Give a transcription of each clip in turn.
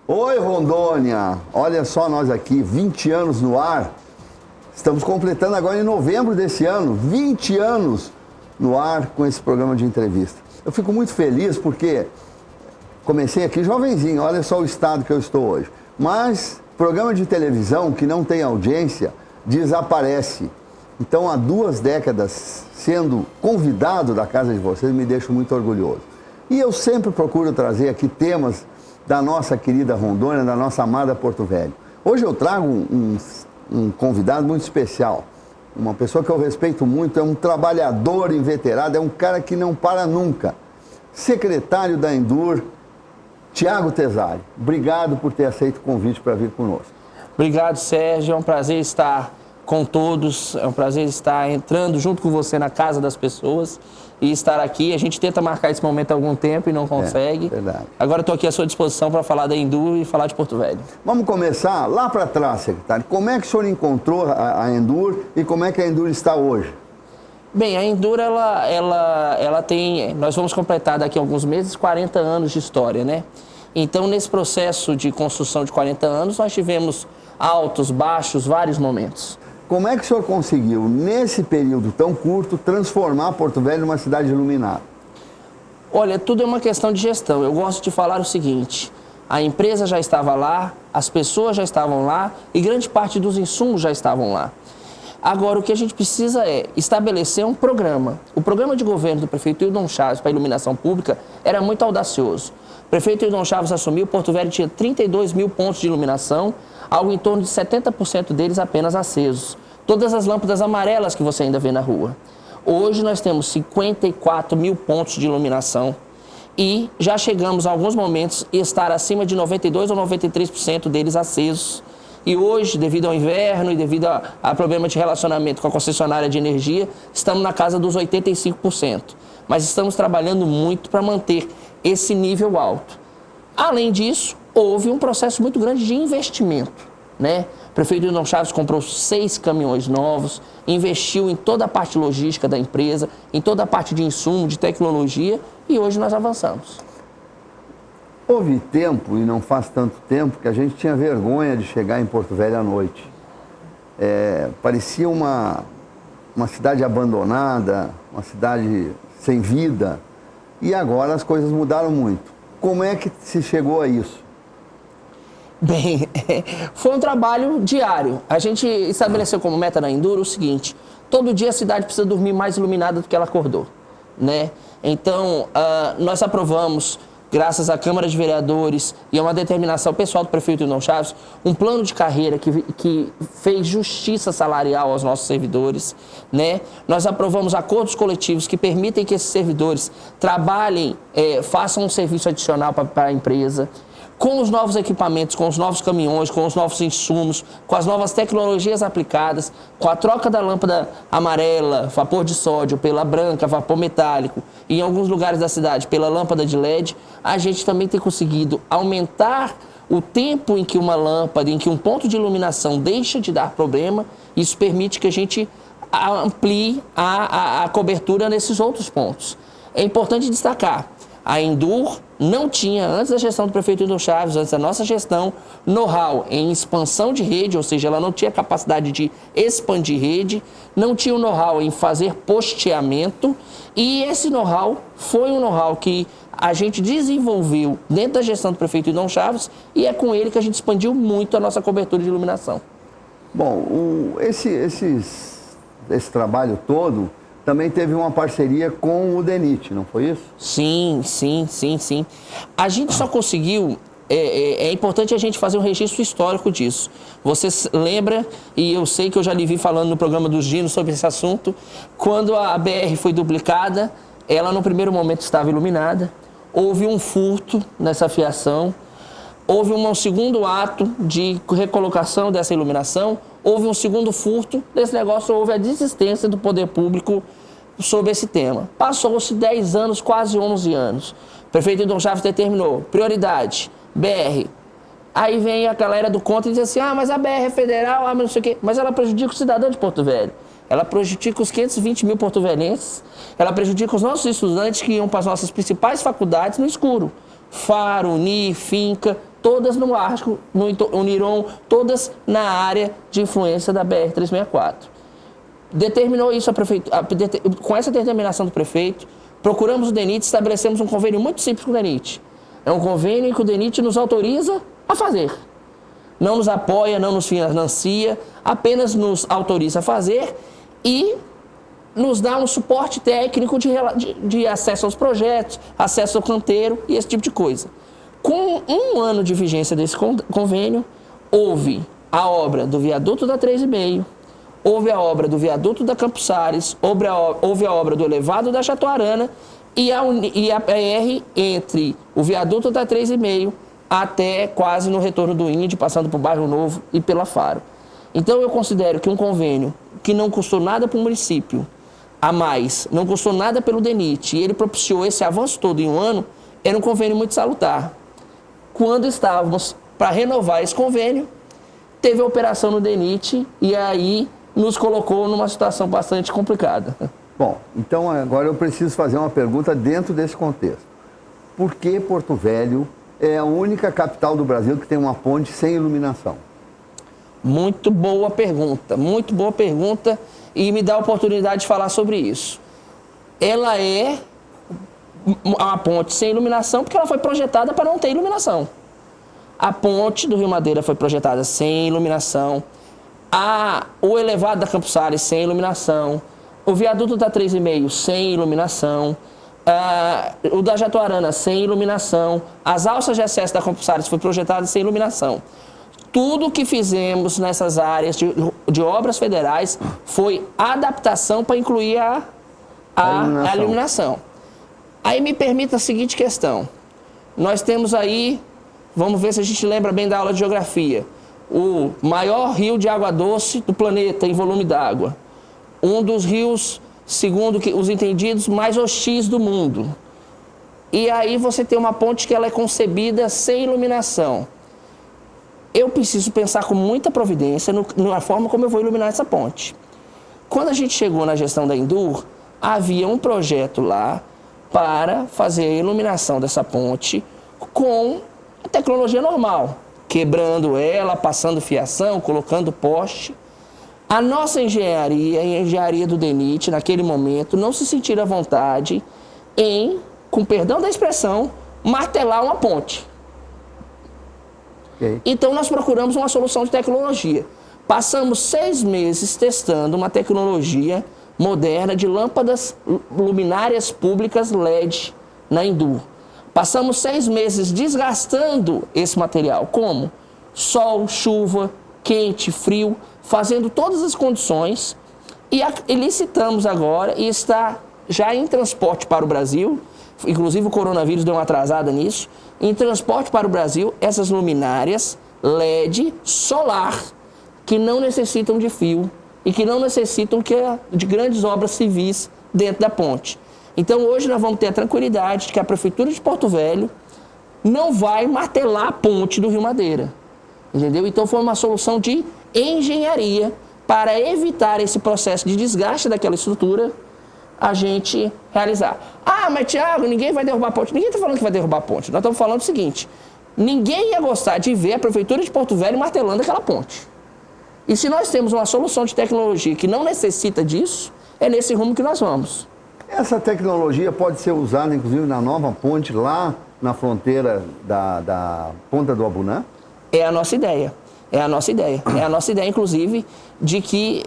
Oi, Rondônia! Olha só nós aqui, 20 anos no ar. Estamos completando agora em novembro desse ano, 20 anos no ar com esse programa de entrevista. Eu fico muito feliz porque comecei aqui jovenzinho, olha só o estado que eu estou hoje. Mas programa de televisão que não tem audiência desaparece. Então, há 2 décadas sendo convidado da casa de vocês, me deixo muito orgulhoso. E eu sempre procuro trazer aqui temas da nossa querida Rondônia, da nossa amada Porto Velho. Hoje eu trago um convidado muito especial, uma pessoa que eu respeito muito, é um trabalhador inveterado, é um cara que não para nunca. Secretário da Endur, Tiago Tesari. Obrigado por ter aceito o convite para vir conosco. Obrigado, Sérgio. É um prazer estar com todos, é um prazer estar entrando junto com você na casa das pessoas e estar aqui. A gente tenta marcar esse momento há algum tempo e não consegue. Verdade. Agora estou aqui à sua disposição para falar da Endur e falar de Porto Velho. Vamos começar lá para trás, secretário. Como é que o senhor encontrou a Endur e como é que a Endur está hoje? Bem, a Endur, ela tem... Nós vamos completar daqui a alguns meses 40 anos de história, né? Então, nesse processo de construção de 40 anos, nós tivemos altos, baixos, vários momentos. Como é que o senhor conseguiu, nesse período tão curto, transformar Porto Velho numa cidade iluminada? Olha, tudo é uma questão de gestão. Eu gosto de falar o seguinte: a empresa já estava lá, as pessoas já estavam lá e grande parte dos insumos já estavam lá. Agora, o que a gente precisa é estabelecer um programa. O programa de governo do prefeito Hildon Chaves para a iluminação pública era muito audacioso. O prefeito Hildon Chaves assumiu, Porto Velho tinha 32 mil pontos de iluminação, algo em torno de 70% deles apenas acesos. Todas as lâmpadas amarelas que você ainda vê na rua. Hoje nós temos 54 mil pontos de iluminação e já chegamos a alguns momentos a estar acima de 92% ou 93% deles acesos. E hoje, devido ao inverno e devido a problema de relacionamento com a concessionária de energia, estamos na casa dos 85%. Mas estamos trabalhando muito para manter esse nível alto. Além disso, houve um processo muito grande de investimento, né? O prefeito Hildon Chaves comprou 6 caminhões novos, investiu em toda a parte logística da empresa, em toda a parte de insumo, de tecnologia, e hoje nós avançamos. Houve tempo, e não faz tanto tempo, que a gente tinha vergonha de chegar em Porto Velho à noite. Parecia uma cidade abandonada, uma cidade sem vida, e agora as coisas mudaram muito. Como é que se chegou a isso? Bem, foi um trabalho diário. A gente estabeleceu como meta na Endur o seguinte: todo dia a cidade precisa dormir mais iluminada do que ela acordou, né? Então, nós aprovamos, graças à Câmara de Vereadores e a uma determinação pessoal do prefeito Hildon Chaves, um plano de carreira que fez justiça salarial aos nossos servidores, né? Nós aprovamos acordos coletivos que permitem que esses servidores trabalhem, façam um serviço adicional para a empresa, com os novos equipamentos, com os novos caminhões, com os novos insumos, com as novas tecnologias aplicadas, com a troca da lâmpada amarela, vapor de sódio, pela branca, vapor metálico, e em alguns lugares da cidade pela lâmpada de LED, a gente também tem conseguido aumentar o tempo em que uma lâmpada, em que um ponto de iluminação deixa de dar problema. Isso permite que a gente amplie a cobertura nesses outros pontos. É importante destacar: a Endur não tinha, antes da gestão do prefeito Hildon Chaves, antes da nossa gestão, know-how em expansão de rede, ou seja, ela não tinha capacidade de expandir rede, não tinha o know-how em fazer posteamento, e esse know-how foi um know-how que a gente desenvolveu dentro da gestão do prefeito Hildon Chaves, e é com ele que a gente expandiu muito a nossa cobertura de iluminação. Bom, esse trabalho todo também teve uma parceria com o DENIT, não foi isso? Sim. A gente só conseguiu... É importante a gente fazer um registro histórico disso. Você lembra, e eu sei que eu já lhe vi falando no programa dos Dinos sobre esse assunto, quando a BR foi duplicada, ela no primeiro momento estava iluminada, houve um furto nessa fiação, houve um segundo ato de recolocação dessa iluminação, houve um segundo furto desse negócio, houve a desistência do poder público sobre esse tema. Passou-se 10 anos, quase 11 anos. O prefeito Hildon Chaves determinou: prioridade, BR. Aí vem a galera do contra e diz assim: mas a BR é federal, mas não sei o quê. Mas ela prejudica o cidadão de Porto Velho. Ela prejudica os 520 mil porto-velhenses, ela prejudica os nossos estudantes que iam para as nossas principais faculdades no escuro. Faro, Uni, Finca, todas no arco, uniram todas na área de influência da BR-364. Determinou isso a prefeitura, com essa determinação do prefeito, procuramos o DENIT, estabelecemos um convênio muito simples com o DENIT. É um convênio que o DENIT nos autoriza a fazer. Não nos apoia, não nos financia, apenas nos autoriza a fazer e nos dá um suporte técnico de acesso aos projetos, acesso ao canteiro e esse tipo de coisa. Com 1 ano de vigência desse convênio, houve a obra do viaduto da 3,5, houve a obra do viaduto da Campos Sales, houve a obra do elevado da Jatuarana e a PR entre o viaduto da 3,5 até quase no retorno do Indy, passando por Bairro Novo e pela Faro. Então eu considero que um convênio que não custou nada para o município, a mais, não custou nada pelo DENIT, e ele propiciou esse avanço todo em 1 ano, era um convênio muito salutar. Quando estávamos para renovar esse convênio, teve a operação no DENIT e aí nos colocou numa situação bastante complicada. Bom, então agora eu preciso fazer uma pergunta dentro desse contexto. Por que Porto Velho é a única capital do Brasil que tem uma ponte sem iluminação? Muito boa pergunta e me dá a oportunidade de falar sobre isso. Ela é uma ponte sem iluminação porque ela foi projetada para não ter iluminação. A ponte do Rio Madeira foi projetada sem iluminação, o elevado da Campos Sales sem iluminação, o viaduto da 3,5 sem iluminação, o da Jatuarana sem iluminação, as alças de acesso da Campos Sales foi projetada sem iluminação. Tudo que fizemos nessas áreas de obras federais foi adaptação para incluir a iluminação. Aí me permita a seguinte questão. Nós temos aí, vamos ver se a gente lembra bem da aula de geografia, o maior rio de água doce do planeta em volume d'água. Um dos rios, segundo os entendidos, mais hostis do mundo. E aí você tem uma ponte que ela é concebida sem iluminação. Eu preciso pensar com muita providência na forma como eu vou iluminar essa ponte. Quando a gente chegou na gestão da Endur, havia um projeto lá para fazer a iluminação dessa ponte com a tecnologia normal, quebrando ela, passando fiação, colocando poste. A nossa engenharia, a engenharia do DENIT, naquele momento, não se sentiram à vontade em, com perdão da expressão, martelar uma ponte. Okay. Então, nós procuramos uma solução de tecnologia. Passamos 6 meses testando uma tecnologia moderna de lâmpadas luminárias públicas LED na Endur. Passamos 6 meses desgastando esse material. Como? Sol, chuva, quente, frio, fazendo todas as condições e licitamos agora e está já em transporte para o Brasil, inclusive o coronavírus deu uma atrasada nisso, em transporte para o Brasil essas luminárias LED solar que não necessitam de fio e que não necessitam de grandes obras civis dentro da ponte. Então hoje nós vamos ter a tranquilidade de que a Prefeitura de Porto Velho não vai martelar a ponte do Rio Madeira. Entendeu? Então foi uma solução de engenharia para evitar esse processo de desgaste daquela estrutura, a gente realizar. Ah, mas Thiago, ninguém vai derrubar a ponte. Ninguém está falando que vai derrubar a ponte. Nós estamos falando o seguinte, ninguém ia gostar de ver a Prefeitura de Porto Velho martelando aquela ponte. E se nós temos uma solução de tecnologia que não necessita disso, é nesse rumo que nós vamos. Essa tecnologia pode ser usada, inclusive, na nova ponte lá na fronteira da Ponta do Abunã? É a nossa ideia. É a nossa ideia. É a nossa ideia, inclusive, de que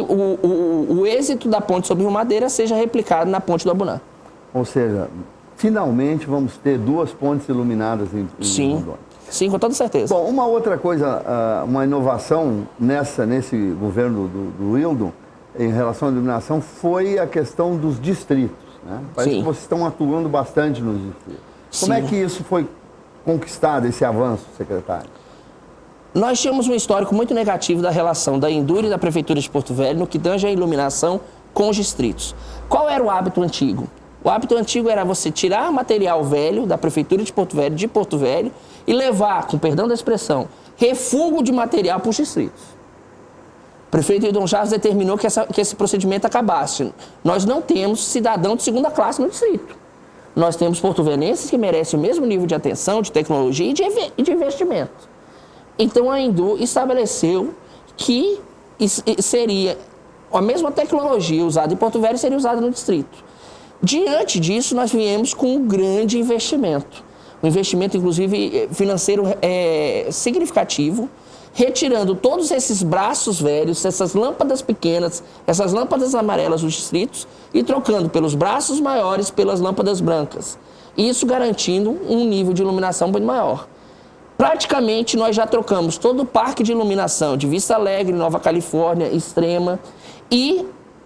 o êxito da ponte sobre o Rio Madeira seja replicado na ponte do Abunã. Ou seja, finalmente vamos ter 2 pontes iluminadas em Rondônia. Sim, com toda certeza. Bom, uma outra coisa, uma inovação nesse governo do Wildon, em relação à iluminação, foi a questão dos distritos. Né? Parece que vocês estão atuando bastante nos distritos. Como é que isso foi conquistado, esse avanço, secretário? Nós tínhamos um histórico muito negativo da relação da Endur e da Prefeitura de Porto Velho no que tange a iluminação com os distritos. Qual era o hábito antigo? O hábito antigo era você tirar material velho da Prefeitura de Porto Velho, e levar, com perdão da expressão, refúgio de material para os distritos. O prefeito Hildon Chaves determinou que esse procedimento acabasse. Nós não temos cidadão de segunda classe no distrito. nós temos porto-velhenses que merecem o mesmo nível de atenção, de tecnologia e de investimento. Então, a Indu estabeleceu que seria a mesma tecnologia usada em Porto Velho seria usada no distrito. Diante disso, nós viemos com um grande investimento. Um investimento, inclusive, financeiro significativo, retirando todos esses braços velhos, essas lâmpadas pequenas, essas lâmpadas amarelas dos distritos e trocando pelos braços maiores pelas lâmpadas brancas. Isso garantindo um nível de iluminação muito maior. Praticamente, nós já trocamos todo o parque de iluminação de Vista Alegre, Nova Califórnia, Extrema e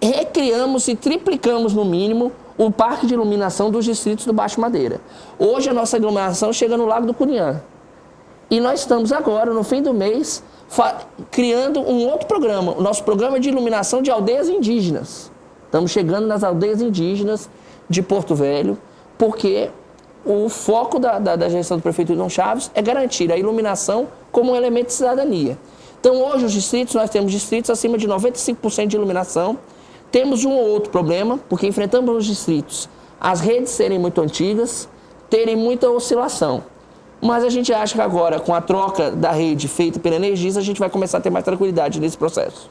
recriamos e triplicamos, no mínimo, o parque de iluminação dos distritos do Baixo Madeira. Hoje, a nossa iluminação chega no Lago do Cunhã. E nós estamos agora, no fim do mês, criando um outro programa, o nosso programa de iluminação de aldeias indígenas. Estamos chegando nas aldeias indígenas de Porto Velho, porque o foco da gestão do prefeito Hidon Chaves é garantir a iluminação como um elemento de cidadania. Então, hoje, os distritos, nós temos distritos acima de 95% de iluminação. Temos um ou outro problema, porque enfrentamos nos distritos as redes serem muito antigas, terem muita oscilação. Mas a gente acha que agora, com a troca da rede feita pela Energisa, a gente vai começar a ter mais tranquilidade nesse processo.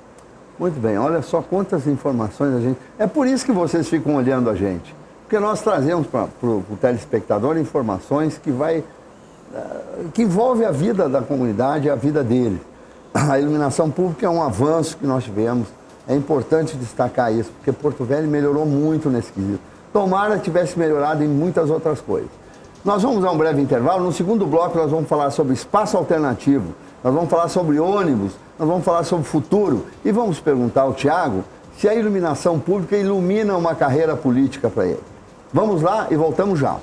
Muito bem, olha só quantas informações a gente... É por isso que vocês ficam olhando a gente. Porque nós trazemos para o telespectador informações que envolvem a vida da comunidade, a vida dele. A iluminação pública é um avanço que nós tivemos. É importante destacar isso, porque Porto Velho melhorou muito nesse quesito. Tomara que tivesse melhorado em muitas outras coisas. Nós vamos a um breve intervalo. No segundo bloco, nós vamos falar sobre espaço alternativo, nós vamos falar sobre ônibus, nós vamos falar sobre futuro e vamos perguntar ao Tiago se a iluminação pública ilumina uma carreira política para ele. Vamos lá e voltamos já.